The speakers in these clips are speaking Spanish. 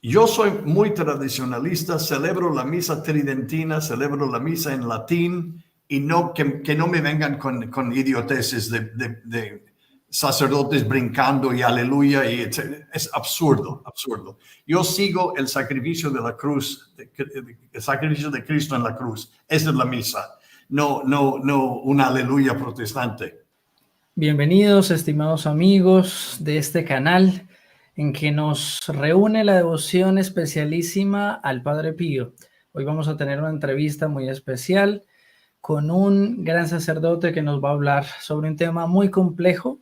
Yo soy muy tradicionalista, celebro la misa tridentina, celebro la misa en latín y no que no me vengan con idioteces de sacerdotes brincando y aleluya. Es absurdo, absurdo. Yo sigo el sacrificio de la cruz, el sacrificio de Cristo en la cruz. Esa es la misa, no una aleluya protestante. Bienvenidos, estimados amigos de este canal en que nos reúne la devoción especialísima al Padre Pío. Hoy vamos a tener una entrevista muy especial con un gran sacerdote que nos va a hablar sobre un tema muy complejo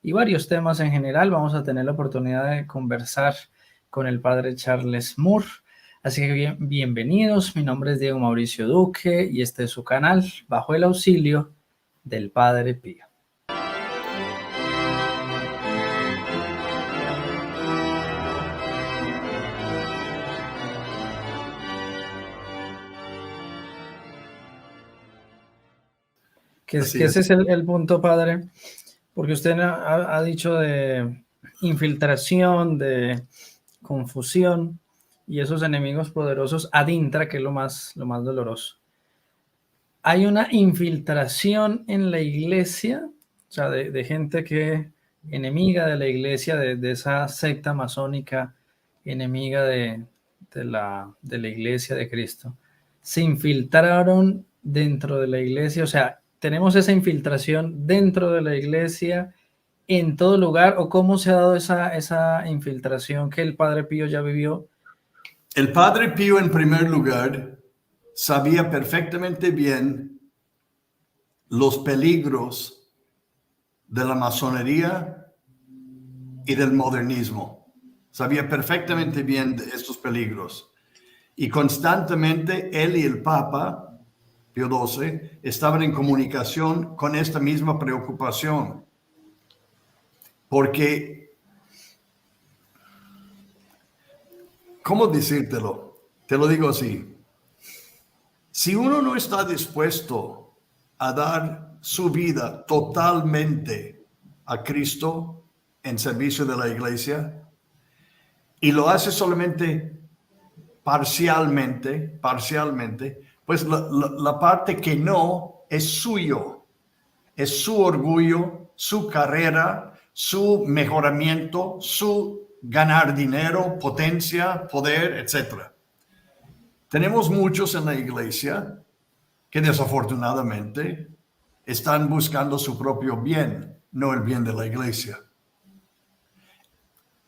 y varios temas en general. Vamos a tener la oportunidad de conversar con el Padre Charles Moore. Así que bienvenidos, mi nombre es Diego Mauricio Duque y este es su canal Bajo el Auxilio del Padre Pío. Que ese es el punto, padre, porque usted ha dicho de infiltración, de confusión y esos enemigos poderosos ad intra, que es lo más doloroso. Hay una infiltración en la iglesia, o sea, de gente que enemiga de la iglesia, de esa secta masónica, enemiga de la iglesia de Cristo. Se infiltraron dentro de la iglesia, o sea, tenemos esa infiltración dentro de la iglesia en todo lugar, o cómo se ha dado esa infiltración que el Padre Pío ya vivió. El Padre Pío, en primer lugar, sabía perfectamente bien los peligros de la masonería y del modernismo. Sabía perfectamente bien de estos peligros. Y constantemente él y el Papa Pío XII estaban en comunicación con esta misma preocupación. Porque, ¿cómo decírtelo? Te lo digo así. Si uno no está dispuesto a dar su vida totalmente a Cristo en servicio de la iglesia y lo hace solamente parcialmente, pues la parte que no es suyo, es su orgullo, su carrera, su mejoramiento, su ganar dinero, potencia, poder, etc. Tenemos muchos en la iglesia que desafortunadamente están buscando su propio bien, no el bien de la iglesia.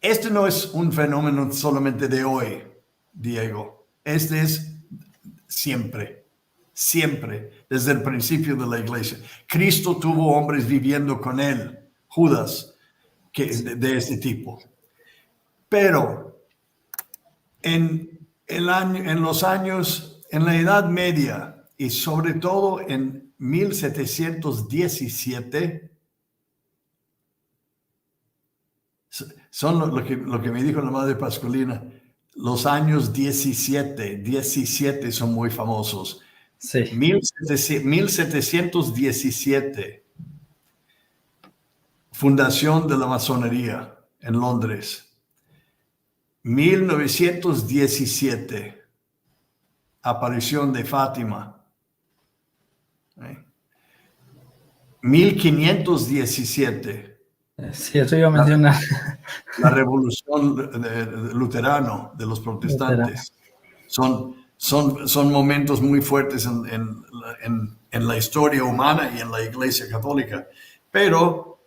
Este no es un fenómeno solamente de hoy, Diego. Este es siempre, desde el principio de la iglesia. Cristo tuvo hombres viviendo con él, Judas, de este tipo. Pero en los años, en la Edad Media y sobre todo en 1717, son lo que me dijo la madre Pascualina, los años 17 son muy famosos. Sí. 1717, fundación de la masonería en Londres. 1917, aparición de Fátima. 1517. Sí, eso iba a mencionar. La revolución luterana de los protestantes. Son momentos muy fuertes en la historia humana y en la Iglesia Católica. Pero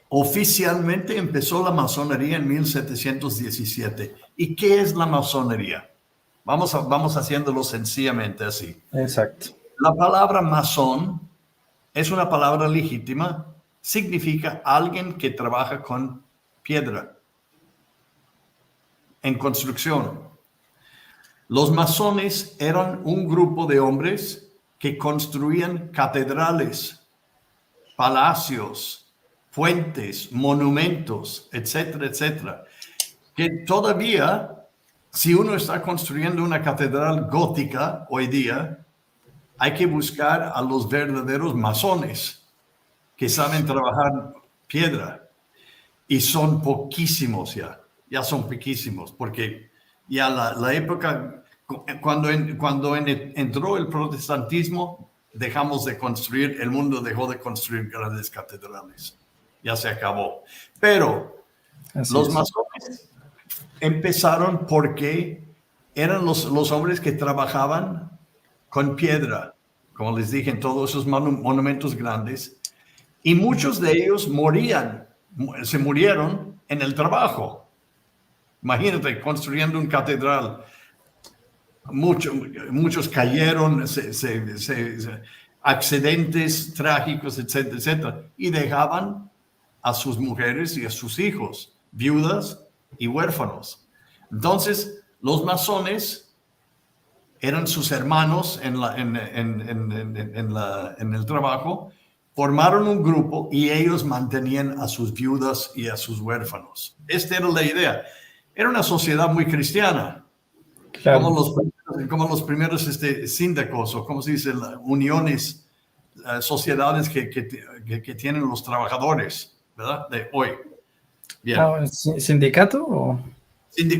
oficialmente empezó la masonería en 1717. ¿Y qué es la masonería? Vamos haciéndolo sencillamente así. Exacto. La palabra masón es una palabra legítima. Significa alguien que trabaja con piedra en construcción. Los masones eran un grupo de hombres que construían catedrales, palacios, puentes, monumentos, etcétera, etcétera. Que todavía, si uno está construyendo una catedral gótica hoy día, hay que buscar a los verdaderos masones que saben trabajar piedra. Y son poquísimos ya ya son poquísimos, porque ya la época, cuando entró el protestantismo, dejamos de construir, el mundo dejó de construir grandes catedrales. Ya se acabó. Pero los masones empezaron porque eran los hombres que trabajaban con piedra, como les dije, en todos esos monumentos grandes, y muchos de ellos se murieron en el trabajo. Imagínate, construyendo una catedral. Muchos cayeron, accidentes trágicos, etcétera, etcétera, y dejaban a sus mujeres y a sus hijos, viudas y huérfanos. Entonces, los masones eran sus hermanos en el trabajo, formaron un grupo y ellos mantenían a sus viudas y a sus huérfanos. Esta era la idea. Era una sociedad muy cristiana. Claro. Como los primeros síndicos, o como se dice, uniones, sociedades que tienen los trabajadores, ¿verdad? De hoy. Bien. ¿Sindicato? O?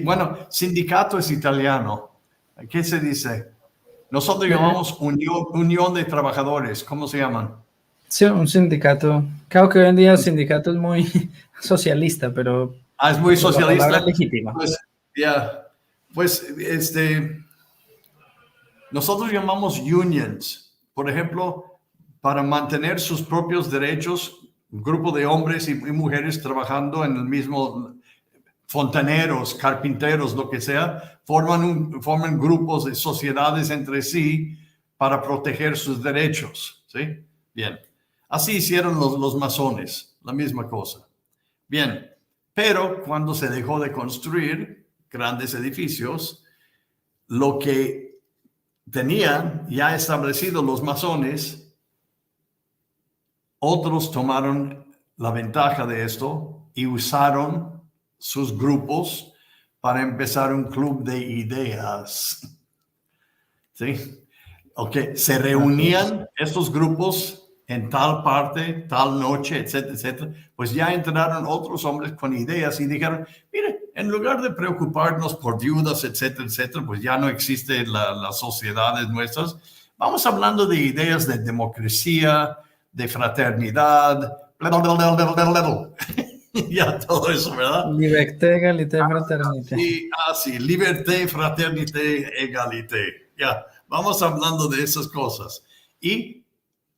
Bueno, sindicato es italiano. ¿Qué se dice? Nosotros llamamos unión de trabajadores. ¿Cómo se llaman? Sí, un sindicato. Creo que hoy en día el sindicato es muy socialista, pero... es muy socialista. La legítima. Pues, nosotros llamamos unions, por ejemplo, para mantener sus propios derechos, un grupo de hombres y mujeres trabajando en el mismo, fontaneros, carpinteros, lo que sea, forman grupos de sociedades entre sí para proteger sus derechos, ¿sí? Bien, así hicieron los masones, la misma cosa. Bien, pero cuando se dejó de construir grandes edificios, lo que tenían ya establecido los masones, otros tomaron la ventaja de esto y usaron sus grupos para empezar un club de ideas. ¿Sí? Okay. Se reunían estos grupos en tal parte, tal noche, etcétera, etcétera. Pues ya entraron otros hombres con ideas y dijeron, mire, en lugar de preocuparnos por viudas, etcétera, etcétera, pues ya no existen las sociedades nuestras. Vamos hablando de ideas de democracia, de fraternidad, ya todo eso, ¿verdad? Liberté, égalité, fraternité. Sí, liberté, fraternité, égalité. Ya, vamos hablando de esas cosas. Y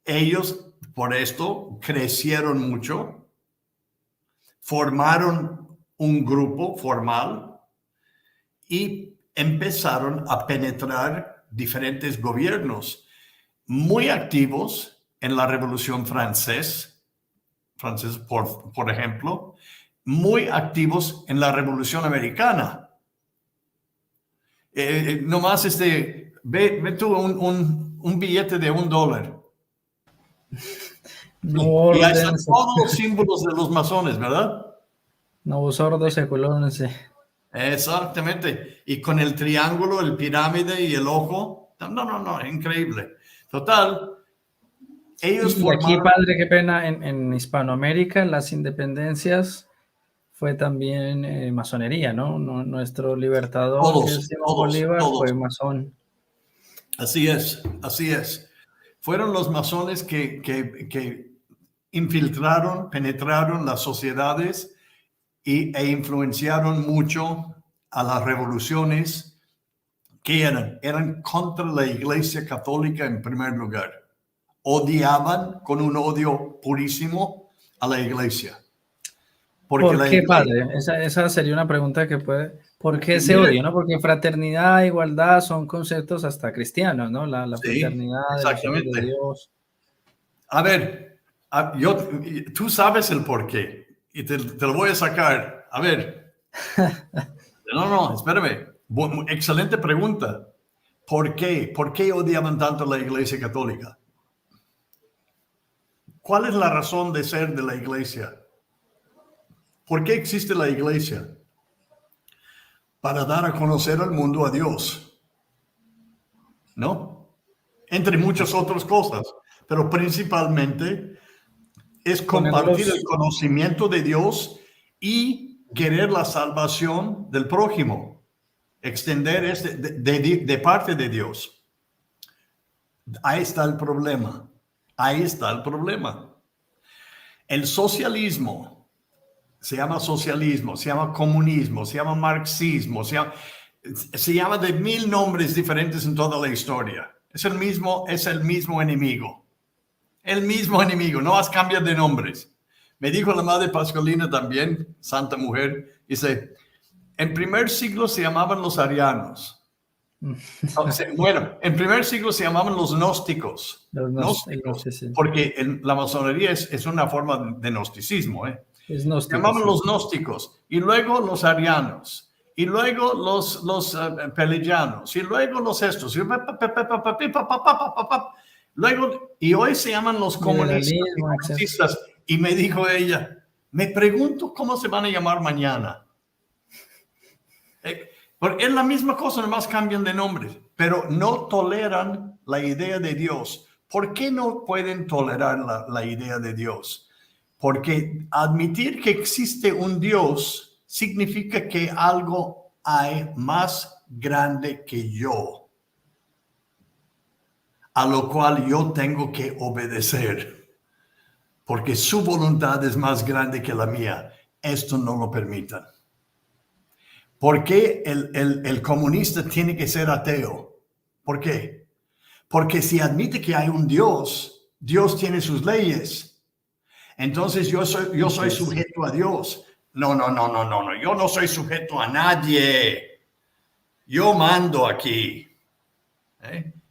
ellos, por esto, crecieron mucho, formaron un grupo formal y empezaron a penetrar diferentes gobiernos muy activos en la Revolución Francesa, por ejemplo, muy activos en la Revolución Americana. Nomás ve tú un billete de $1. No, y ahí están todos los símbolos de los masones, ¿verdad? Novus Ordo Seclorum. Exactamente. Y con el triángulo, el pirámide y el ojo. No, increíble. Total. Ellos formaron... Aquí, padre, qué pena, en Hispanoamérica, las independencias fue también masonería, ¿no? Nuestro libertador, que es Simón Bolívar, fue masón. Así es. Fueron los masones que infiltraron, penetraron las sociedades e influenciaron mucho a las revoluciones que eran contra la Iglesia Católica en primer lugar. Odiaban con un odio purísimo a la Iglesia. ¿Por qué, padre? Esa sería una pregunta que puede... ¿Por qué ese odio, no? Porque fraternidad, igualdad son conceptos hasta cristianos, ¿no? La fraternidad, exactamente. De Dios. A ver, tú sabes el por qué y te lo voy a sacar. A ver. No, espérame. Excelente pregunta. ¿Por qué? ¿Por qué odiaban tanto la Iglesia Católica? ¿Cuál es la razón de ser de la Iglesia? ¿Por qué existe la Iglesia? Para dar a conocer al mundo a Dios, ¿no? Entre muchas otras cosas, pero principalmente es compartir el conocimiento de Dios y querer la salvación del prójimo, extender de parte de Dios. Ahí está el problema. Ahí está el problema. El socialismo se llama comunismo, se llama marxismo, se llama de 1000 nombres diferentes en toda la historia. Es el mismo enemigo. El mismo enemigo, no has cambiado de nombres. Me dijo la madre Pascualina también, santa mujer, dice, en primer siglo se llamaban los arianos. Bueno, en primer siglo se llamaban los gnósticos. Porque la masonería es una forma de gnosticismo. Es gnóstico, se llamaban los gnósticos, y luego los arianos, y luego los pelagianos, y luego los estos, luego, y hoy se llaman los comunistas. Y me dijo ella, me pregunto cómo se van a llamar mañana. Porque es la misma cosa, nomás cambian de nombres, pero no toleran la idea de Dios. ¿Por qué no pueden tolerar la idea de Dios? Porque admitir que existe un Dios significa que algo hay más grande que yo, a lo cual yo tengo que obedecer, porque su voluntad es más grande que la mía. Esto no lo permitan. ¿Por qué el comunista tiene que ser ateo? ¿Por qué? Porque si admite que hay un Dios, Dios tiene sus leyes. Entonces yo soy sujeto a Dios. No. Yo no soy sujeto a nadie. Yo mando aquí.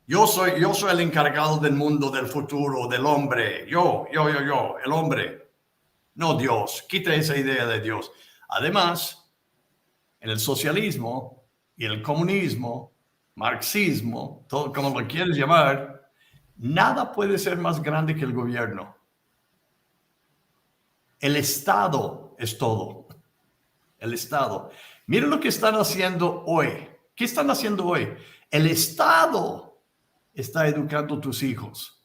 Yo soy el encargado del mundo, del futuro, del hombre. Yo, el hombre. No Dios. Quita esa idea de Dios. Además, en el socialismo y el comunismo, marxismo, todo como lo quieres llamar, nada puede ser más grande que el gobierno. El Estado es todo. El Estado. Miren lo que están haciendo hoy. ¿Qué están haciendo hoy? El Estado está educando a tus hijos.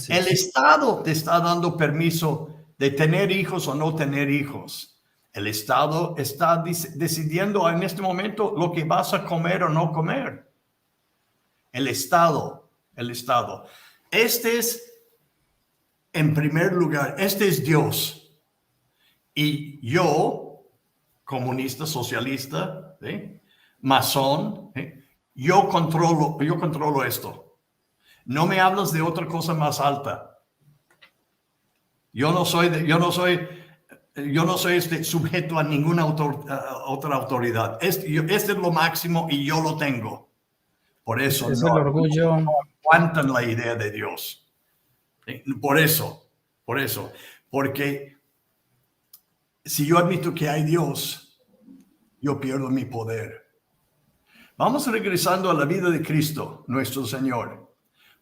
El Estado te está dando permiso de tener hijos o no tener hijos. El Estado está decidiendo en este momento lo que vas a comer o no comer. El Estado. Este es, en primer lugar, este es Dios. Y yo, comunista, socialista, ¿sí? Masón, ¿sí? Yo controlo esto. No me hablas de otra cosa más alta. Yo no soy sujeto a ninguna otra autoridad. Este es lo máximo y yo lo tengo. Por eso es el orgullo. No aguantan la idea de Dios. Por eso. Porque si yo admito que hay Dios, yo pierdo mi poder. Vamos regresando a la vida de Cristo, nuestro Señor.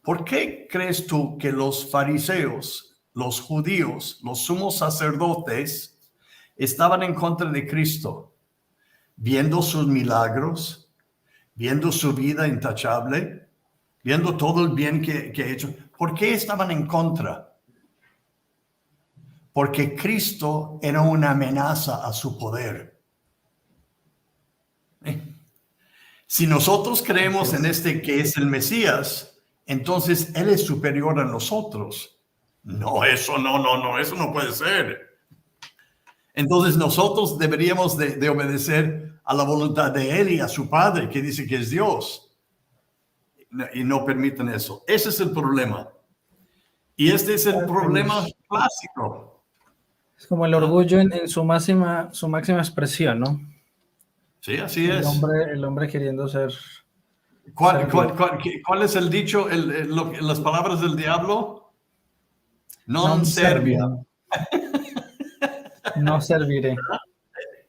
¿Por qué crees tú que los fariseos, los judíos, los sumos sacerdotes estaban en contra de Cristo? Viendo sus milagros, viendo su vida intachable, viendo todo el bien que ha hecho. ¿Por qué estaban en contra? Porque Cristo era una amenaza a su poder. Si nosotros creemos en que es el Mesías, entonces Él es superior a nosotros. No, eso no puede ser. Entonces nosotros deberíamos de obedecer a la voluntad de Él y a su Padre, que dice que es Dios. Y no permiten eso. Ese es el problema. Y este es el problema clásico. Es como el orgullo en su máxima expresión, ¿no? Sí, así es. El hombre queriendo ser... ¿Cuál es el dicho, las palabras del diablo? Non servia. No serviré.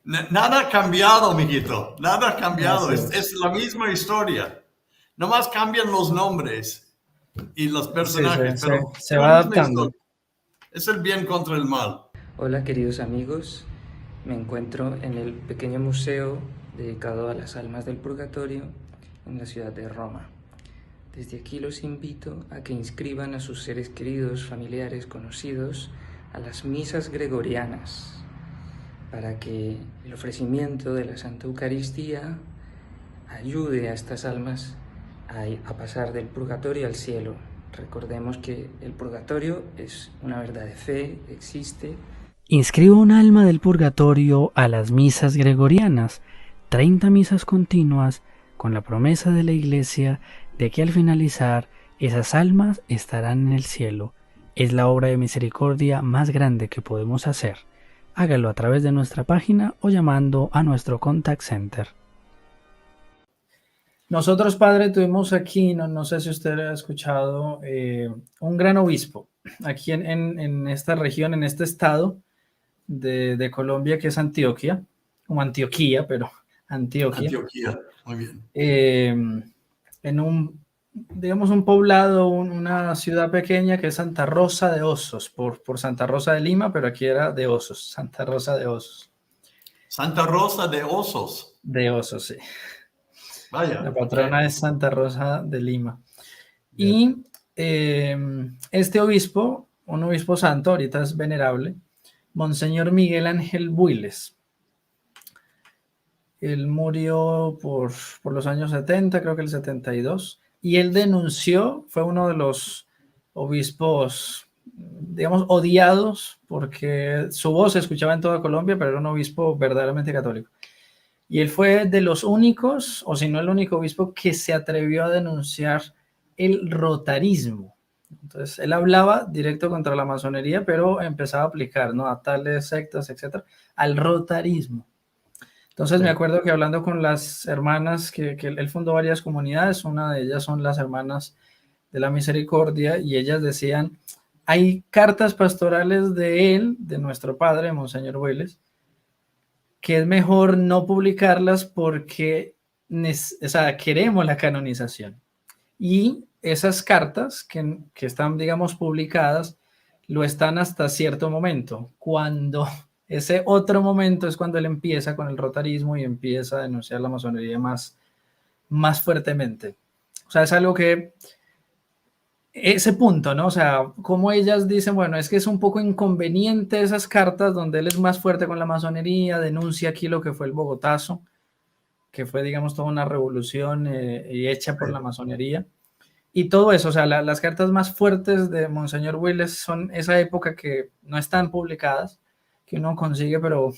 Nada ha cambiado, mijito. Nada ha cambiado. Es la misma historia. Nomás cambian los nombres y los personajes. Sí, se va adaptando. Es el bien contra el mal. Hola, queridos amigos. Me encuentro en el pequeño museo dedicado a las almas del purgatorio en la ciudad de Roma. Desde aquí los invito a que inscriban a sus seres queridos, familiares, conocidos a las misas gregorianas. para que el ofrecimiento de la Santa Eucaristía ayude a estas almas a pasar del purgatorio al cielo. Recordemos que el purgatorio es una verdad de fe, existe. Inscriba un alma del purgatorio a las misas gregorianas, 30 misas continuas, con la promesa de la Iglesia de que al finalizar esas almas estarán en el cielo. Es la obra de misericordia más grande que podemos hacer. Hágalo a través de nuestra página o llamando a nuestro contact center. Nosotros, padre, tuvimos aquí, no sé si usted ha escuchado, un gran obispo aquí en esta región, en este estado de Colombia, que es Antioquia, como Antioquía, pero Antioquia. Antioquía, muy bien. En un poblado, una ciudad pequeña que es Santa Rosa de Osos, por Santa Rosa de Lima, pero aquí era de Osos, Santa Rosa de Osos. Santa Rosa de Osos. De Osos, sí. Vaya. La patrona es Santa Rosa de Lima. Bien. Y este obispo, un obispo santo, ahorita es venerable, Monseñor Miguel Ángel Builes. Él murió por los años 70, creo que el 72, y él denunció, fue uno de los obispos, digamos, odiados, porque su voz se escuchaba en toda Colombia, pero era un obispo verdaderamente católico. Y él fue de los únicos, o si no el único obispo, que se atrevió a denunciar el rotarismo. Entonces, él hablaba directo contra la masonería, pero empezaba a aplicar, ¿no?, a tales sectas, etcétera, al rotarismo. Entonces, me acuerdo que hablando con las hermanas, que él fundó varias comunidades, una de ellas son las Hermanas de la Misericordia, y ellas decían, hay cartas pastorales de él, de nuestro padre, Monseñor Builes, que es mejor no publicarlas porque queremos la canonización. Y esas cartas que están, digamos, publicadas, lo están hasta cierto momento. Cuando ese otro momento es cuando él empieza con el rotarismo y empieza a denunciar la masonería más fuertemente. O sea, es algo que... ese punto, ¿no? O sea, como ellas dicen, bueno, es que es un poco inconveniente esas cartas donde él es más fuerte con la masonería, denuncia aquí lo que fue el Bogotazo, que fue, digamos, toda una revolución y hecha por la masonería. Y todo eso, o sea, las cartas más fuertes de Monseñor Builes son esa época que no están publicadas, que uno consigue, pero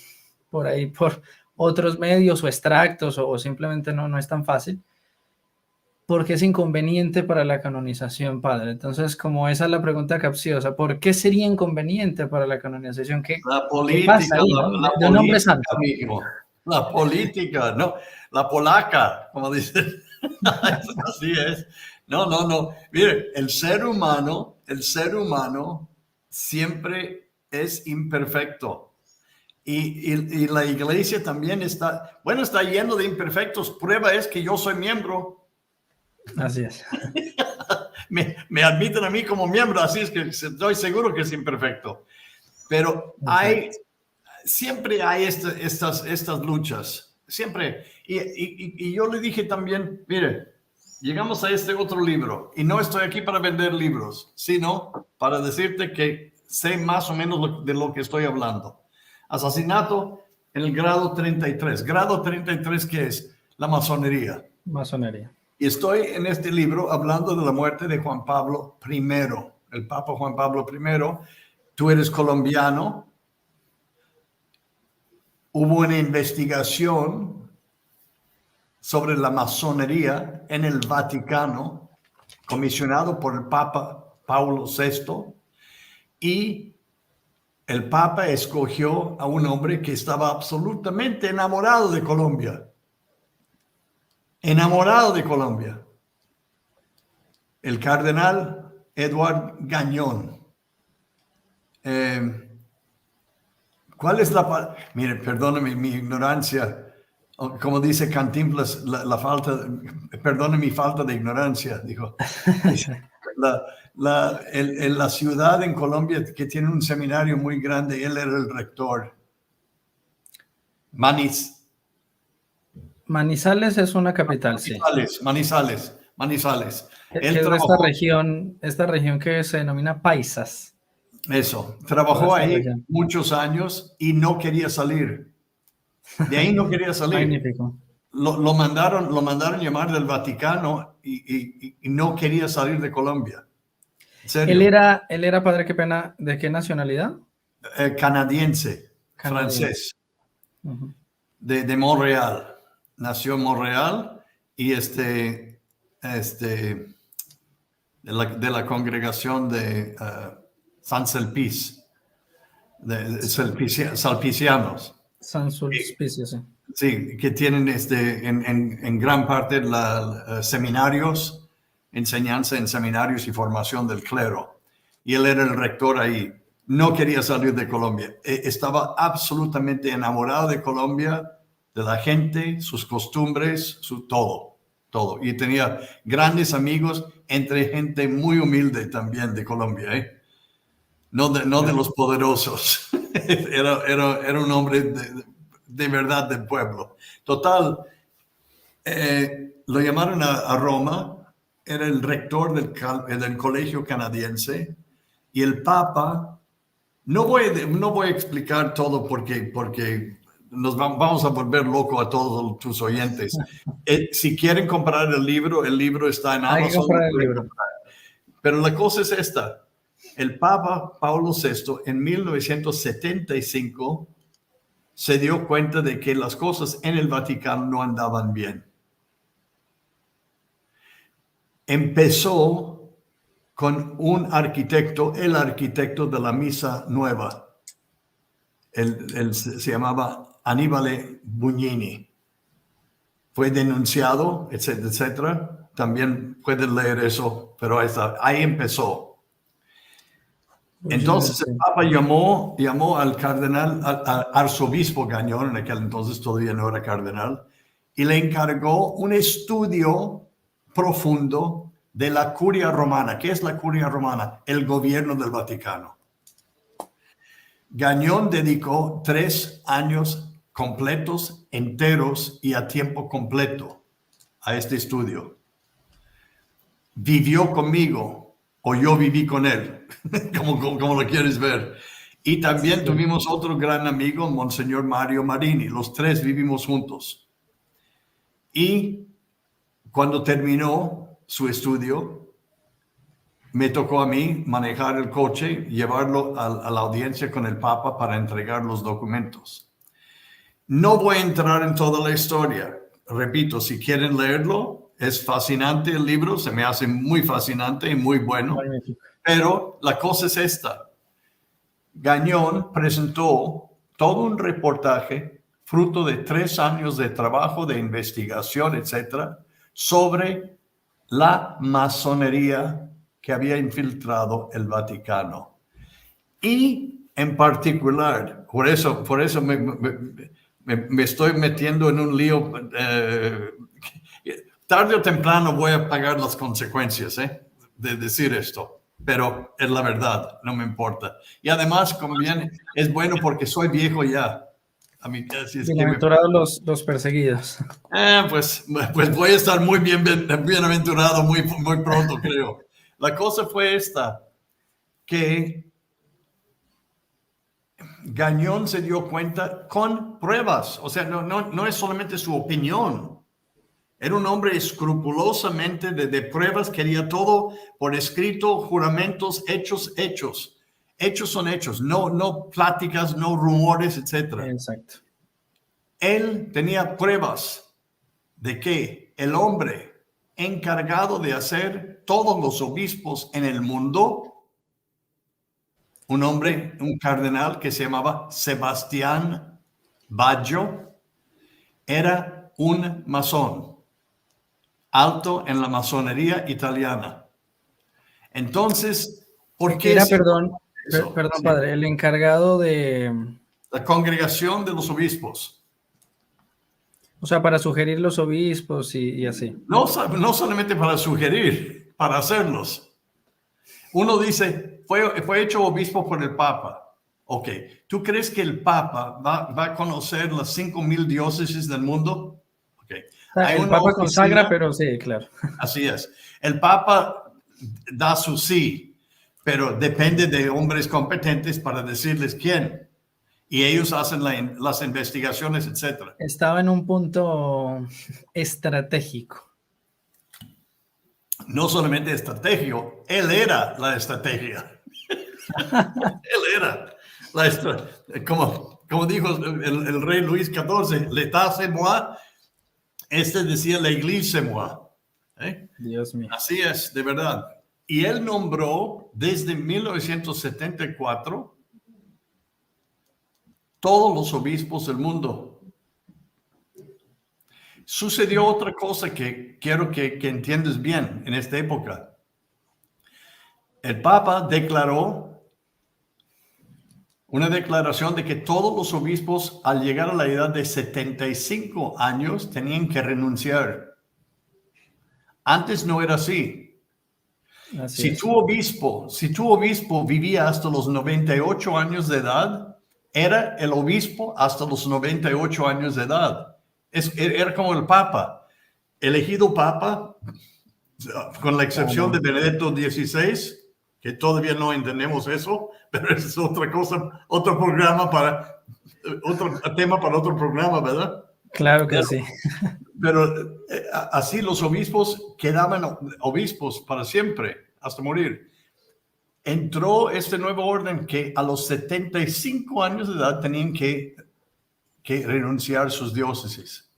por ahí, por otros medios o extractos, o simplemente no es tan fácil, porque es inconveniente para la canonización, padre. Entonces, como esa es la pregunta capciosa, ¿por qué sería inconveniente para la canonización? La política, pasa ahí, ¿no? la un hombre política, santo. amigo. La política, no, la polaca, como dicen. Así es. No. Mire, el ser humano siempre es imperfecto. Y la iglesia también está lleno de imperfectos. Prueba es que yo soy miembro. Así es. Me admiten a mí como miembro, así es que estoy seguro que es imperfecto. Pero siempre hay estas luchas, siempre. Y yo le dije también, mire, llegamos a este otro libro, y no estoy aquí para vender libros, sino para decirte que sé más o menos de lo que estoy hablando. Asesinato en el grado 33. Grado 33, ¿qué es? La masonería. Masonería. Y estoy en este libro hablando de la muerte de Juan Pablo I, el Papa Juan Pablo I. Tú eres colombiano. Hubo una investigación sobre la masonería en el Vaticano, comisionado por el Papa Paulo VI, y el Papa escogió a un hombre que estaba absolutamente enamorado de Colombia. Enamorado de Colombia. El cardenal Eduard Gañón. ¿Cuál es la palabra? Mire, perdóneme mi ignorancia. Como dice Cantinflas, perdone mi falta de ignorancia, dijo. La ciudad en Colombia que tiene un seminario muy grande, él era el rector. Manizales es una capital, sí. Manizales. Es esta región que se denomina Paisas. Eso. Trabajó ahí muchos años y no quería salir. De ahí no quería salir. Magnífico. Lo mandaron llamar del Vaticano y no quería salir de Colombia. ¿En serio? Él era, padre, qué pena, ¿de qué nacionalidad? Canadiense, francés, de Montreal. Nació en Montreal y de la congregación de San Sulpice, salpicianos. San Sulpicio, sí. Sí, que tienen en gran parte seminarios, enseñanza en seminarios y formación del clero. Y él era el rector ahí. No quería salir de Colombia. Estaba absolutamente enamorado de Colombia, de la gente, sus costumbres, todo. Y tenía grandes amigos entre gente muy humilde también de Colombia, ¿eh? No de los poderosos. Era un hombre de verdad del pueblo. Total, lo llamaron a Roma, era el rector del colegio canadiense, y el Papa, no voy a explicar todo porque nos vamos a volver locos a todos tus oyentes. Si quieren comprar el libro está en Amazon. Hay que comprar el libro. Pero la cosa es esta. El Papa Pablo VI en 1975 se dio cuenta de que las cosas en el Vaticano no andaban bien. Empezó con un arquitecto, el arquitecto de la misa nueva. Él se llamaba Annibale Bugnini. Fue denunciado, etcétera, etcétera. También pueden leer eso, pero ahí empezó. Entonces el Papa llamó al cardenal, al arzobispo Gagnon, en aquel entonces todavía no era cardenal, y le encargó un estudio profundo de la curia romana. ¿Qué es la curia romana? El gobierno del Vaticano. Gagnon dedicó 3 años completos, enteros y a tiempo completo a este estudio. Vivió conmigo, o yo viví con él, como lo quieres ver. Y también tuvimos otro gran amigo, Monseñor Mario Marini. Los 3 vivimos juntos. Y cuando terminó su estudio, me tocó a mí manejar el coche, llevarlo a la audiencia con el Papa para entregar los documentos. No voy a entrar en toda la historia. Repito, si quieren leerlo, es fascinante el libro, se me hace muy fascinante y muy bueno. Magnífico. Pero la cosa es esta. Gagnon presentó todo un reportaje, fruto de 3 años de trabajo, de investigación, etcétera, sobre la masonería que había infiltrado el Vaticano. Y en particular, por eso me estoy metiendo en un lío. Tarde o temprano voy a pagar las consecuencias de decir esto, pero es la verdad, no me importa. Y además, como bien, es bueno porque soy viejo ya. Bienaventurados los perseguidos. Pues voy a estar muy bienaventurado muy pronto, creo. La cosa fue esta, que Gagnon se dio cuenta con pruebas. O sea, no es solamente su opinión. Era un hombre escrupulosamente de pruebas, quería todo por escrito, juramentos, hechos. Hechos son hechos, no pláticas, no rumores, etc. Exacto. Él tenía pruebas de que el hombre encargado de hacer todos los obispos en el mundo, un cardenal que se llamaba Sebastián Baggio, era un masón, alto en la masonería italiana. Entonces, ¿por qué? Era, perdón, sí. Padre, el encargado de... La congregación de los obispos. O sea, para sugerir los obispos y así. No solamente para sugerir, para hacerlos. Uno dice, fue hecho obispo por el Papa. Ok, ¿tú crees que el Papa va a conocer las 5,000 diócesis del mundo? Okay. El Papa consagra, pero sí, claro. Así es. El Papa da su sí, pero depende de hombres competentes para decirles quién. Y ellos hacen las investigaciones, etc. Estaba en un punto estratégico. No solamente estratégico, él era la estrategia. Él era la estrategia. Como dijo el rey Luis XIV, l'état c'est moi. Decía la iglesia c'est moi. Dios mío. Así es, de verdad. Y él nombró desde 1974 todos los obispos del mundo. Sucedió otra cosa que quiero que entiendas bien en esta época. El Papa declaró una declaración de que todos los obispos al llegar a la edad de 75 años tenían que renunciar. Antes no era así. Si tu obispo vivía hasta los 98 años de edad, era el obispo hasta los 98 años de edad. Era como el Papa. Elegido Papa, con la excepción de Benedicto XVI, que todavía no entendemos eso, pero eso es otra cosa, otro tema para otro programa, ¿verdad? Claro que sí. Pero así los obispos quedaban obispos para siempre, hasta morir. Entró este nuevo orden que a los 75 años de edad tenían que renunciar a sus diócesis.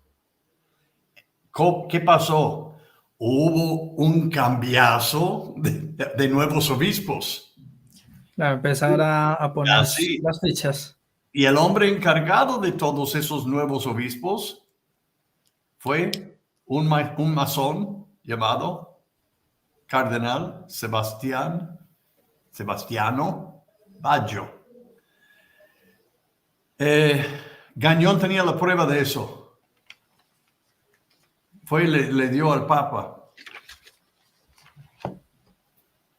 ¿Qué pasó? Hubo un cambiazo de nuevos obispos. Claro, empezar a poner Así. las fichas. Y el hombre encargado de todos esos nuevos obispos fue un masón llamado Cardenal Sebastiano Baggio. Gagnon tenía la prueba de eso. Fue y le dio al Papa.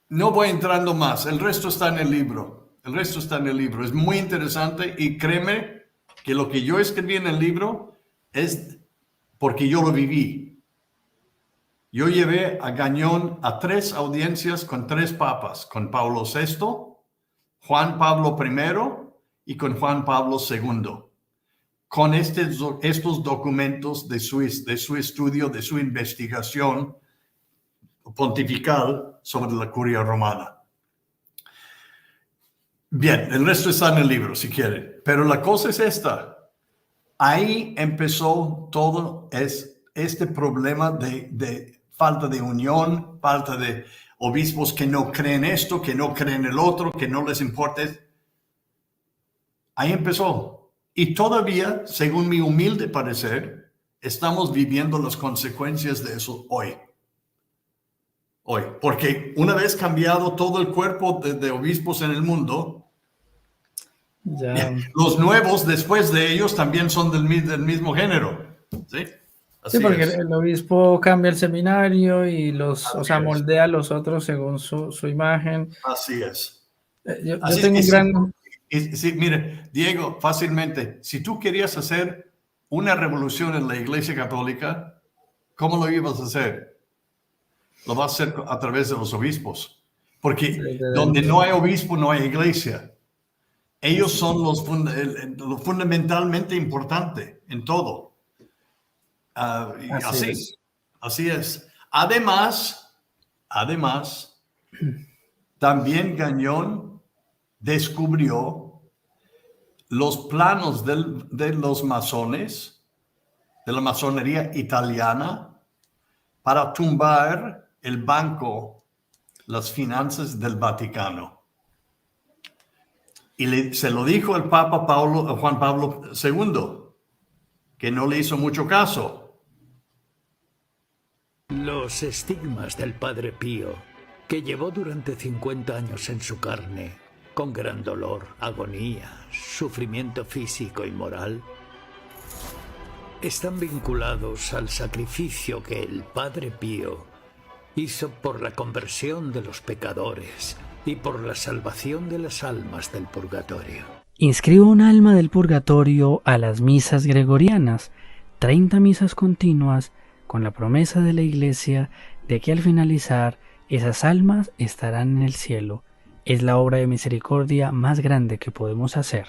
No voy entrando más. El resto está en el libro. Es muy interesante y créeme que lo que yo escribí en el libro es porque yo lo viví. Yo llevé a Gagnon a 3 audiencias con 3 papas, con Pablo VI, Juan Pablo I y con Juan Pablo II, con estos documentos de su estudio, de su investigación pontifical sobre la curia romana. Bien, el resto está en el libro, si quieren. Pero la cosa es esta. Ahí empezó todo este problema de falta de unión, falta de obispos que no creen esto, que no creen el otro, que no les importa. Ahí empezó. Y todavía, según mi humilde parecer, estamos viviendo las consecuencias de eso hoy. Porque una vez cambiado todo el cuerpo de obispos en el mundo, ya. Los nuevos después de ellos también son del mismo género. ¿Sí? Sí, porque el obispo cambia el seminario y moldea a los otros según su imagen. Así es. Yo tengo un gran... Sí, mire, Diego, fácilmente, si tú querías hacer una revolución en la Iglesia Católica, ¿cómo lo ibas a hacer? Lo vas a hacer a través de los obispos. Porque donde no hay obispo, no hay iglesia. Ellos son lo fundamentalmente importante en todo. Así es. Además, también Gagnon descubrió los planos de los masones, de la masonería italiana, para tumbar el banco, las finanzas del Vaticano. Y se lo dijo el Papa Juan Pablo II, que no le hizo mucho caso. Los estigmas del Padre Pío, que llevó durante 50 años en su carne, con gran dolor, agonía, sufrimiento físico y moral, están vinculados al sacrificio que el Padre Pío hizo por la conversión de los pecadores y por la salvación de las almas del purgatorio. Inscriba un alma del purgatorio a las misas gregorianas, 30 misas continuas, con la promesa de la Iglesia de que al finalizar esas almas estarán en el cielo, es la obra de misericordia más grande que podemos hacer.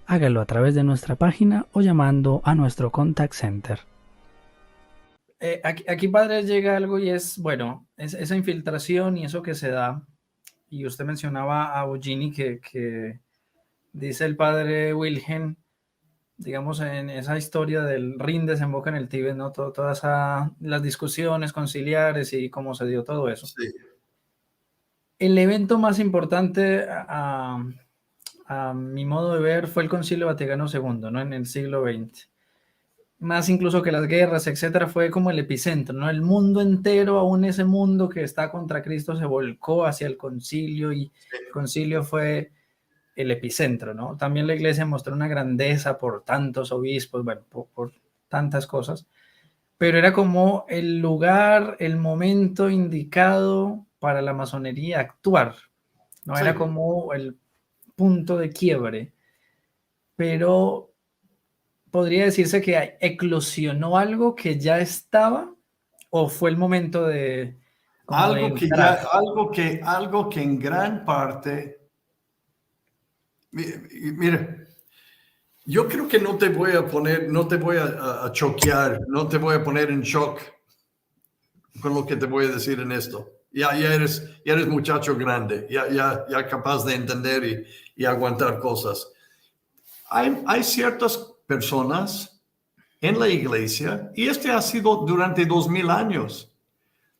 Hágalo a través de nuestra página o llamando a nuestro contact center. Aquí, padre, llega algo y es, bueno, esa infiltración y eso que se da. Y usted mencionaba a Bugini que dice el padre Wilhelm, digamos, en esa historia del Rin desemboca en el Tíbet, ¿no? Todas las discusiones conciliares y cómo se dio todo eso. Sí. El evento más importante a mi modo de ver fue el Concilio Vaticano II, ¿no? En el siglo XX. Más incluso que las guerras, etcétera, fue como el epicentro, ¿no? El mundo entero, aún ese mundo que está contra Cristo, se volcó hacia el concilio y el concilio fue el epicentro, ¿no? También la iglesia mostró una grandeza por tantos obispos, bueno, por tantas cosas, pero era como el lugar, el momento indicado para la masonería actuar, ¿no? Sí. Era como el punto de quiebre, pero podría decirse que eclosionó algo que ya estaba, o fue el momento de Algo que en gran parte, mire, yo creo que no te voy a choquear, no te voy a poner en shock con lo que te voy a decir en esto. Ya eres muchacho grande, ya capaz de entender y aguantar cosas. Hay ciertas personas en la iglesia, y ha sido durante 2000 años,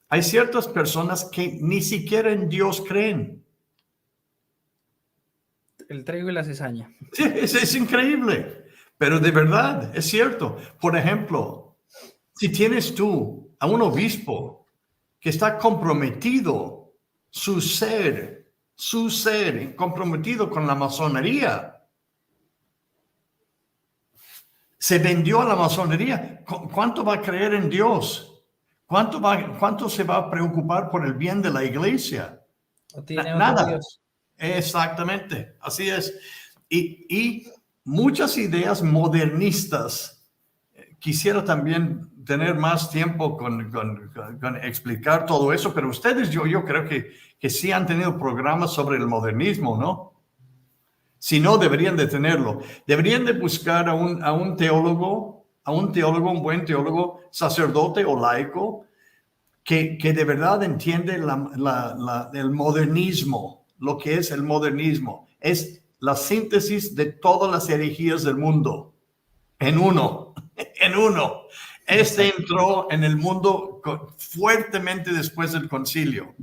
hay ciertas personas que ni siquiera en Dios creen. El trigo y la cizaña. Sí, es increíble, pero de verdad, es cierto. Por ejemplo, si tienes tú a un obispo que está comprometido, su ser, comprometido con la masonería, se vendió a la masonería, ¿cuánto va a creer en Dios? ¿Cuánto se va a preocupar por el bien de la iglesia? ¿O tiene otro Nada. Dios? Exactamente, así es. Y muchas ideas modernistas, quisiera también tener más tiempo con explicar todo eso, pero ustedes, yo creo que sí han tenido programas sobre el modernismo, ¿no? Si no, deberían de tenerlo. Deberían de buscar a un teólogo, un buen teólogo, sacerdote o laico, que de verdad entiende el modernismo. Lo que es el modernismo es la síntesis de todas las herejías del mundo en uno. Entró en el mundo fuertemente después del concilio.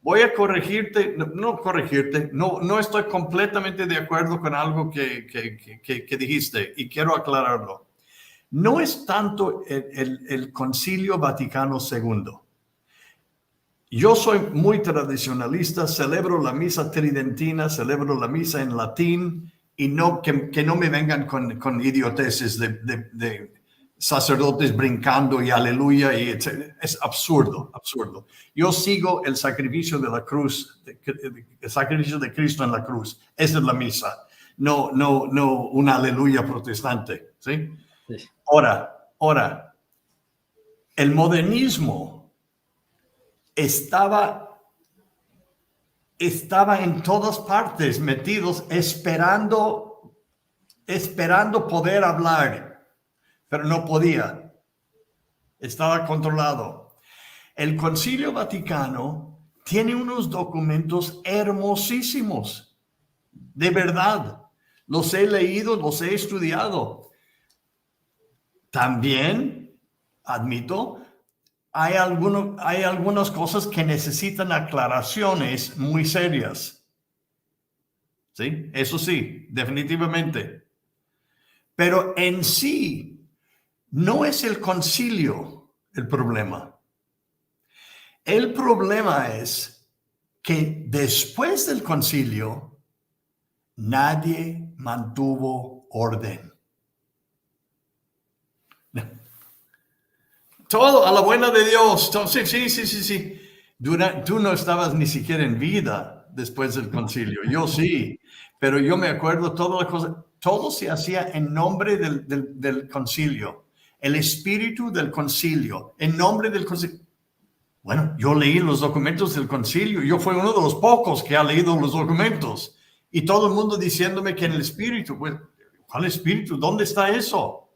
Voy a corregirte, no estoy completamente de acuerdo con algo que dijiste y quiero aclararlo. No es tanto el Concilio Vaticano II. Yo soy muy tradicionalista, celebro la misa tridentina, celebro la misa en latín y que no me vengan con idioteces de sacerdotes brincando y aleluya, es absurdo. Yo sigo el sacrificio de la cruz, el sacrificio de Cristo en la cruz. Esa es la misa, no una aleluya protestante, ¿sí? Sí. Ahora, el modernismo estaba en todas partes metidos, esperando poder hablar, pero no podía. Estaba controlado. El Concilio Vaticano tiene unos documentos hermosísimos. De verdad. Los he leído, los he estudiado. También, admito, hay algunas cosas que necesitan aclaraciones muy serias. ¿Sí? Eso sí, definitivamente. Pero en sí, no es el concilio el problema. El problema es que después del concilio, nadie mantuvo orden. Todo a la buena de Dios. Sí. Tú no estabas ni siquiera en vida después del concilio. Yo sí, pero yo me acuerdo toda la cosa. Todo se hacía en nombre del concilio. El espíritu del concilio, en nombre del concilio. Bueno, yo leí los documentos del concilio. Yo fui uno de los pocos que ha leído los documentos. Y todo el mundo diciéndome que en el espíritu. Pues, ¿cuál espíritu? ¿Dónde está eso?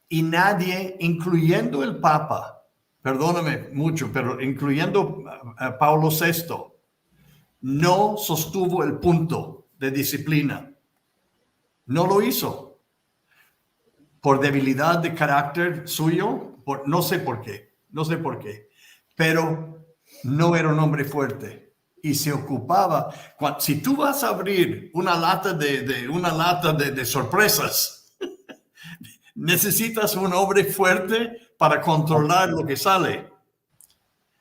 Y nadie, incluyendo el Papa, perdóname mucho, pero incluyendo a Pablo VI, no sostuvo el punto de disciplina. No lo hizo. Por debilidad de carácter suyo, no sé por qué. Pero no era un hombre fuerte y se ocupaba. Si tú vas a abrir una lata de sorpresas, necesitas un hombre fuerte para controlar lo que sale.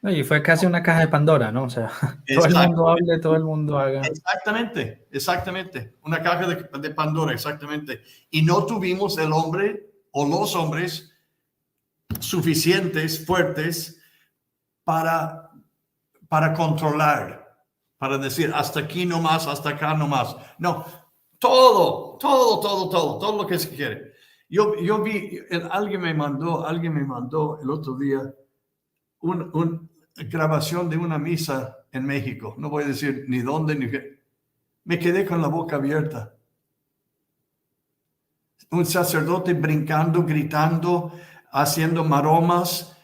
Y fue casi una caja de Pandora, ¿no? O sea, todo el mundo hable, todo el mundo haga. Exactamente. Una caja de Pandora, exactamente. Y no tuvimos el hombre o los hombres suficientes, fuertes, para controlar, para decir hasta aquí no más, hasta acá no más. No, todo lo que se quiere. Yo vi, alguien me mandó el otro día una grabación de una misa en México. No voy a decir ni dónde, ni qué. Me quedé con la boca abierta. Un sacerdote brincando, gritando, haciendo maromas,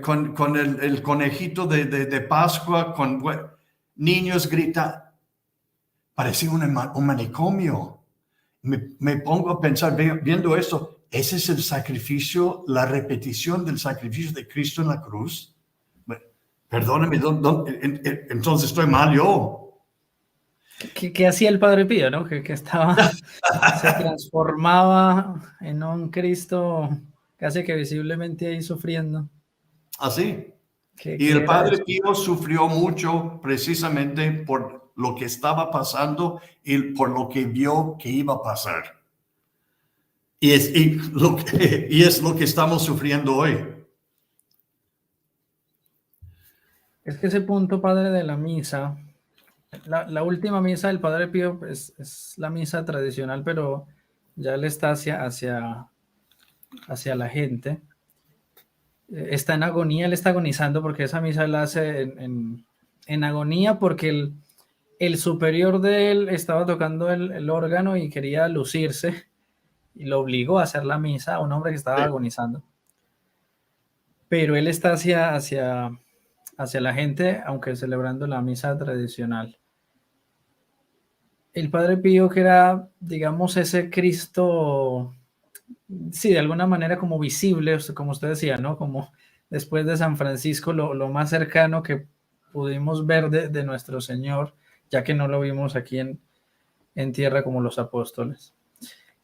con el conejito de Pascua, con niños gritando. Parecía un manicomio. Me pongo a pensar, viendo esto, ¿ese es el sacrificio, la repetición del sacrificio de Cristo en la cruz? Perdóname, entonces estoy mal yo. ¿Qué hacía el Padre Pío, no? Que se transformaba en un Cristo casi que visiblemente ahí sufriendo. Así. Y el Padre Pío sufrió mucho precisamente por lo que estaba pasando y por lo que vio que iba a pasar. Y es lo que estamos sufriendo hoy. Es que ese punto, padre, de la misa, la última misa del Padre Pío es la misa tradicional, pero ya él está hacia la gente. Está en agonía, él está agonizando porque esa misa la hace en agonía porque el superior de él estaba tocando el órgano y quería lucirse y lo obligó a hacer la misa a un hombre que estaba agonizando. Pero él está hacia la gente, aunque celebrando la misa tradicional. El Padre Pío, que era, digamos, ese Cristo, sí, de alguna manera como visible, como usted decía, ¿no? Como después de San Francisco, lo más cercano que pudimos ver de nuestro Señor, ya que no lo vimos aquí en tierra como los apóstoles.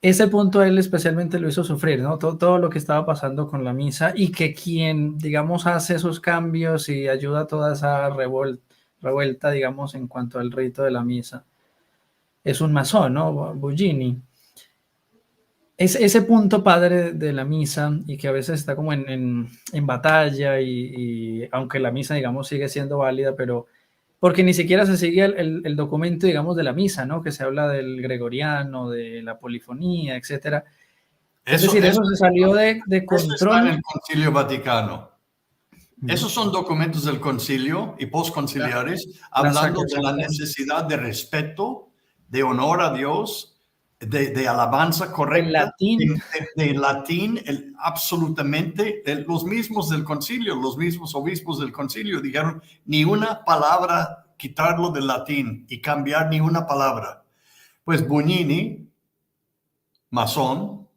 Ese punto a él especialmente lo hizo sufrir, ¿no? Todo lo que estaba pasando con la misa y que quien, digamos, hace esos cambios y ayuda a toda esa revuelta, digamos, en cuanto al rito de la misa, es un masón, ¿no? Buggini. Ese punto, padre, de la misa y que a veces está como en batalla y aunque la misa, digamos, sigue siendo válida, pero porque ni siquiera se sigue el documento, digamos, de la misa, ¿no? Que se habla del gregoriano, de la polifonía, etcétera. Es decir, eso se salió de control. Eso está en el Concilio Vaticano. Esos son documentos del concilio y postconciliares hablando de la necesidad de respeto, de honor a Dios, de alabanza correcta. De latín, absolutamente. Los mismos del concilio, los mismos obispos del concilio dijeron ni una palabra, quitarlo del latín y cambiar ni una palabra. Pues Bugnini, masón,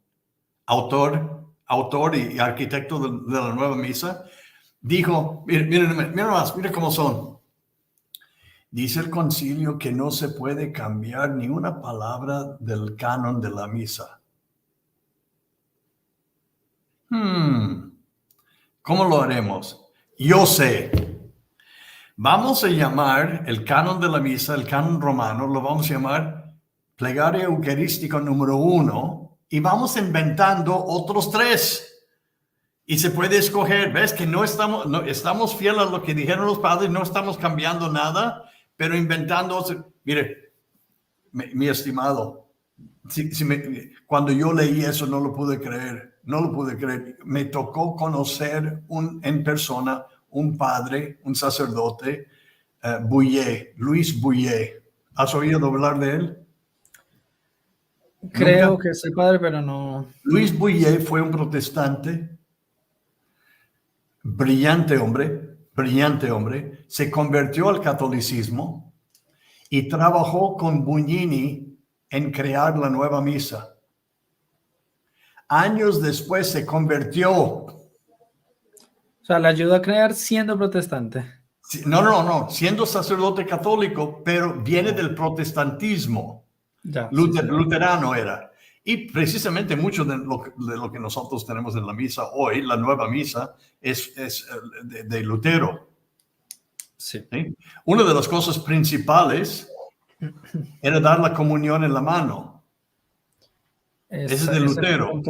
autor y arquitecto de la nueva misa, dijo, mira cómo son. Dice el concilio que no se puede cambiar ni una palabra del canon de la misa. ¿Cómo lo haremos? Yo sé. Vamos a llamar el canon de la misa, el canon romano, lo vamos a llamar plegaria eucarística número 1 y vamos inventando otros 3. Y se puede escoger, ¿ves? Que no estamos fieles a lo que dijeron los padres, no estamos cambiando nada, pero inventando. Mire, mi estimado, cuando yo leí eso no lo pude creer. Me tocó conocer en persona un padre, un sacerdote, Bouillet, Luis Bouillet. ¿Has oído hablar de él? Creo Nunca. que sí, padre, pero no. Luis Bouillet fue un protestante, brillante hombre, se convirtió al catolicismo y trabajó con Bugnini en crear la nueva misa. Años después se convirtió. O sea, le ayudó a crear siendo protestante. No, siendo sacerdote católico, pero viene del protestantismo. Ya, Luterano era. Y precisamente mucho de lo que nosotros tenemos en la misa hoy, la nueva misa, es de Lutero. Sí. ¿Sí? Una de las cosas principales era dar la comunión en la mano. Ese es de Lutero.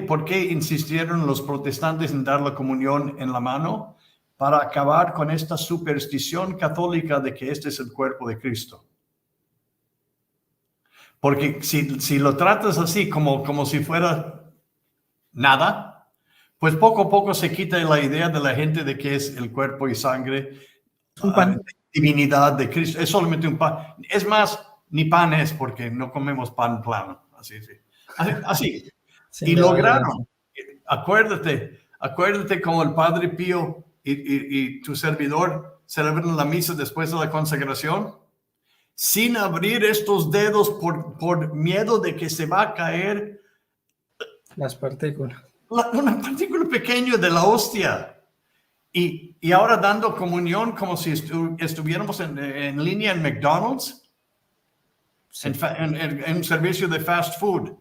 ¿Por qué insistieron los protestantes en dar la comunión en la mano? Para acabar con esta superstición católica de que este es el cuerpo de Cristo. Porque si lo tratas así como si fuera nada, pues poco a poco se quita la idea de la gente de que es el cuerpo y sangre, divinidad de Cristo. Es solamente un pan. Es más, ni pan es porque no comemos pan plano. Así. Y lograron. Acuérdate como el Padre Pío y tu servidor celebran la misa después de la consagración, sin abrir estos dedos por miedo de que se va a caer las partículas. Una partícula pequeña de la hostia. Y ahora dando comunión como si estuviéramos en línea en McDonald's, sí. en un servicio de fast food.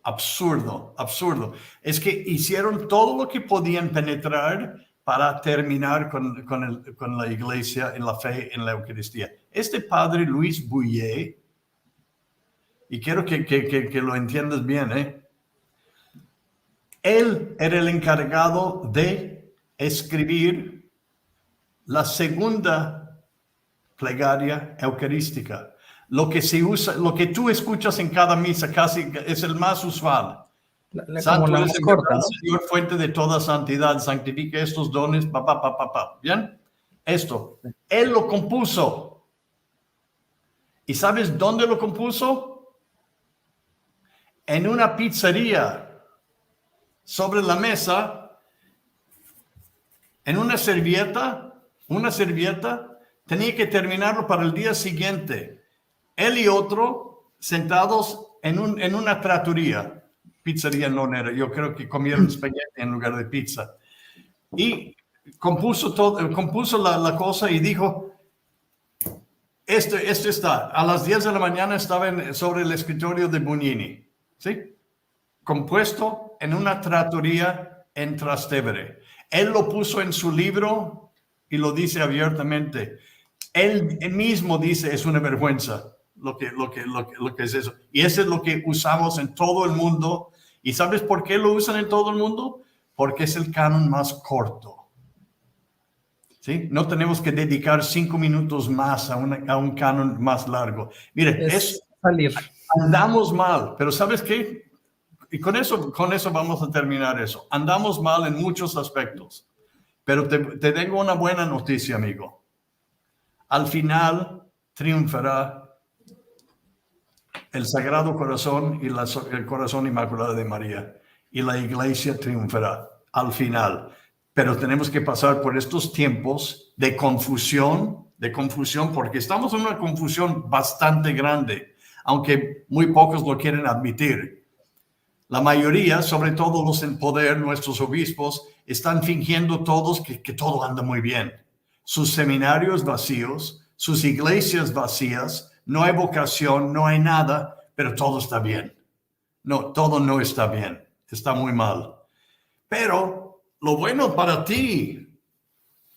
Absurdo. Es que hicieron todo lo que podían penetrar para terminar con la iglesia en la fe en la Eucaristía. Este padre Luis Bouillet, y quiero que lo entiendas bien, él era el encargado de escribir la segunda plegaria eucarística. Lo que se usa, lo que tú escuchas en cada misa casi es el más usual. Santo como la es más corta, ¿no? Señor, fuente de toda santidad, santifica estos dones, ¿bien? Esto, él lo compuso. ¿Y sabes dónde lo compuso? En una pizzería, sobre la mesa, en una servilleta, tenía que terminarlo para el día siguiente. Él y otro sentados en una trattoria. Pizzería no era, yo creo que comieron espagueti en lugar de pizza. Y compuso la cosa y dijo, esto está, a las 10 de la mañana estaba sobre el escritorio de Bugnini, ¿sí? Compuesto en una trattoria en Trastevere. Él lo puso en su libro y lo dice abiertamente. Él mismo dice, es una vergüenza lo que es eso. Y eso es lo que usamos en todo el mundo. ¿Y sabes por qué lo usan en todo el mundo? Porque es el canon más corto. ¿Sí? No tenemos que dedicar 5 minutos más a un canon más largo. Mire, andamos mal, pero ¿sabes qué? Y con eso vamos a terminar eso. Andamos mal en muchos aspectos, pero te tengo una buena noticia, amigo. Al final triunfará el Sagrado Corazón y el Corazón Inmaculado de María. Y la iglesia triunfará al final. Pero tenemos que pasar por estos tiempos de confusión, porque estamos en una confusión bastante grande, aunque muy pocos lo quieren admitir. La mayoría, sobre todo los en poder, nuestros obispos, están fingiendo todos que todo anda muy bien. Sus seminarios vacíos, sus iglesias vacías, no hay vocación, no hay nada, pero todo está bien. No, todo no está bien, está muy mal. Pero lo bueno para ti,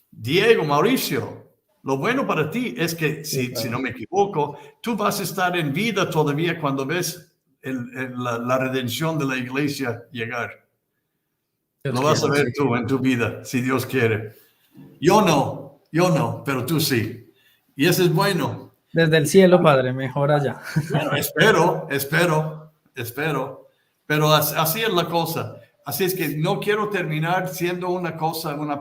Diego, Mauricio, lo bueno para ti es que, si no me equivoco, tú vas a estar en vida todavía cuando ves la redención de la iglesia llegar. Lo vas a ver tú en tu vida, si Dios quiere. Yo no, pero tú sí. Y eso es bueno. Desde el cielo, Padre, mejor allá. Bueno, espero. Pero así es la cosa. Así es que no quiero terminar siendo una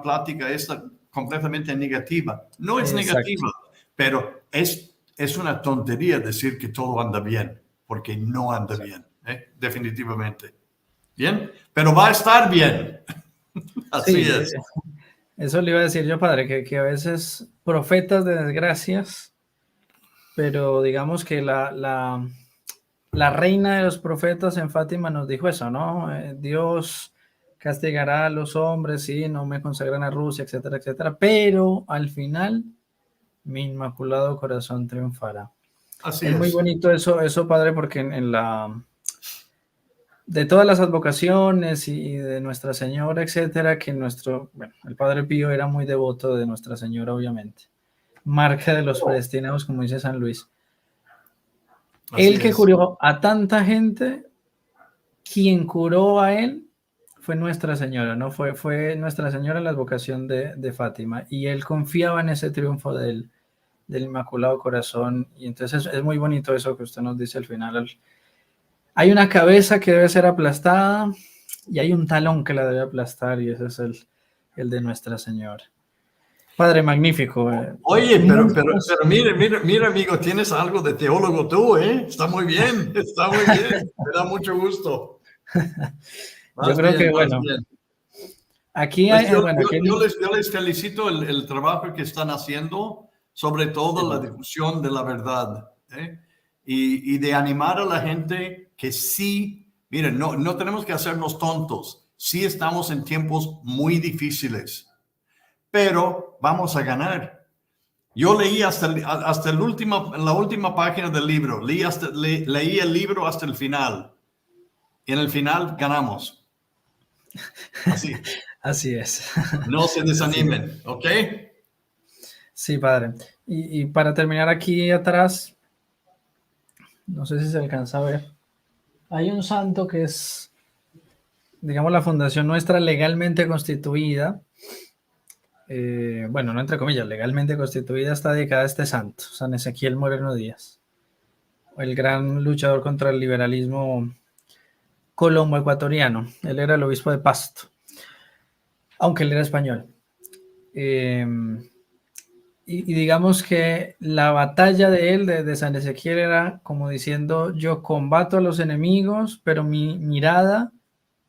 plática esta completamente negativa. No es Exacto. negativa, pero es una tontería decir que todo anda bien, porque no anda bien, definitivamente. ¿Bien? Pero va a estar bien. Así Sí, es. eso le iba a decir yo, padre, que a veces profetas de desgracias, pero digamos que la reina de los profetas en Fátima nos dijo eso, ¿no? Dios castigará a los hombres, sí, no me consagran a Rusia, etcétera, etcétera, pero al final mi inmaculado corazón triunfará. Así Es muy es. bonito eso, padre, porque de todas las advocaciones y de Nuestra Señora, etcétera, que el Padre Pío era muy devoto de Nuestra Señora, obviamente. Marca de los predestinados, como dice San Luis. Así Él que es. curó a tanta gente, quien curó a él fue Nuestra Señora, ¿no? Fue Nuestra Señora la advocación de Fátima, y él confiaba en ese triunfo del Inmaculado Corazón, y entonces es muy bonito eso que usted nos dice al final. Hay una cabeza que debe ser aplastada y hay un talón que la debe aplastar, y ese es el de Nuestra Señora. Padre, magnífico. Oye, pero mira, amigo, tienes algo de teólogo tú, ¿eh? Está muy bien, está muy bien. Me da mucho gusto. Yo creo que, Más bueno, bien. aquí Pues hay, yo les felicito el trabajo que están haciendo, sobre todo la difusión de la verdad, ¿eh? Y de animar a la gente que sí, miren, no tenemos que hacernos tontos. Sí estamos en tiempos muy difíciles, pero vamos a ganar. Yo leí hasta la última página del libro, leí el libro hasta el final. Y en el final ganamos. Así. Así es. No se desanimen, ¿ok? Sí, padre. Y para terminar aquí atrás, no sé si se alcanza a ver, hay un santo que es, digamos, la fundación nuestra legalmente constituida. Bueno, no entre comillas, legalmente constituida, está dedicada a este santo, San Ezequiel Moreno Díaz, el gran luchador contra el liberalismo colombo-ecuatoriano. Él era el obispo de Pasto, aunque él era español. Y digamos que la batalla de él, de San Ezequiel, era como diciendo: yo combato a los enemigos, pero mi mirada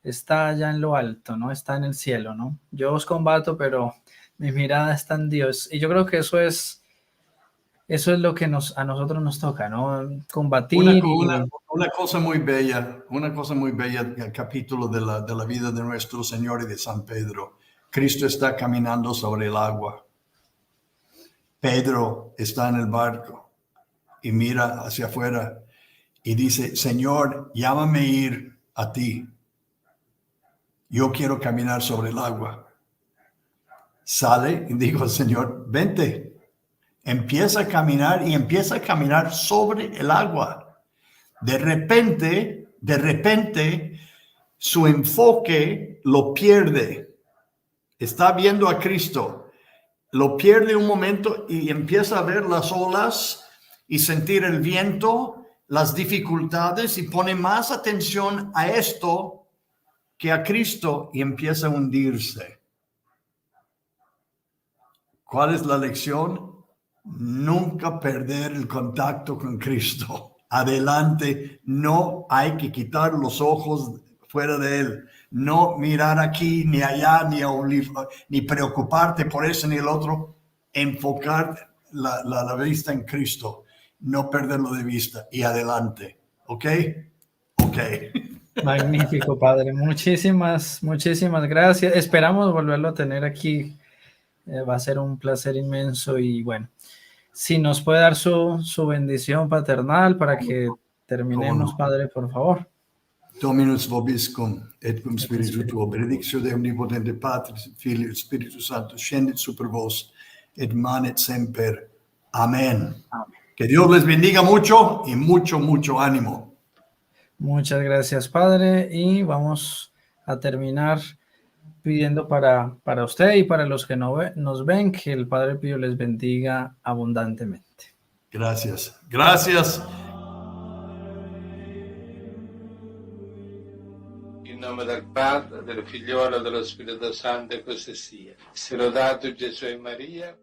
está allá en lo alto, ¿no? Está en el cielo, ¿no? Yo os combato, pero mi mirada está en Dios. Y yo creo que eso es lo que a nosotros nos toca, ¿no? Combatir Una cosa muy bella, el capítulo de la vida de nuestro Señor y de San Pedro. Cristo está caminando sobre el agua. Pedro está en el barco y mira hacia afuera y dice: Señor, llámame a ir a ti. Yo quiero caminar sobre el agua. Sale y dijo al Señor: vente. Empieza a caminar y empieza a caminar sobre el agua. De repente, su enfoque lo pierde. Está viendo a Cristo. Lo pierde un momento y empieza a ver las olas y sentir el viento, las dificultades, y pone más atención a esto que a Cristo y empieza a hundirse. ¿Cuál es la lección? Nunca perder el contacto con Cristo. Adelante, no hay que quitar los ojos fuera de Él. No mirar aquí ni allá, ni preocuparte por eso ni el otro. Enfocar la vista en Cristo. No perderlo de vista y adelante. ¿Ok? Ok. Magnífico, padre. Muchísimas gracias. Esperamos volverlo a tener aquí. Va a ser un placer inmenso, y bueno, si nos puede dar su bendición paternal para que terminemos, padre, por favor. Dominus vobiscum, et cum spiritu tuo, benedictio de omnipotente Patris, Filio, Spiritus Santo, scendit super vos, et manet semper. Amén. Que Dios les bendiga mucho y mucho ánimo. Muchas gracias, padre, y vamos a terminar pidiendo para usted y para los que nos ven, que el Padre Pío les bendiga abundantemente. Gracias. In nome del Padre, del Figliolo e dello Spirito Santo, e così sia. Sia lodato Gesù e Maria.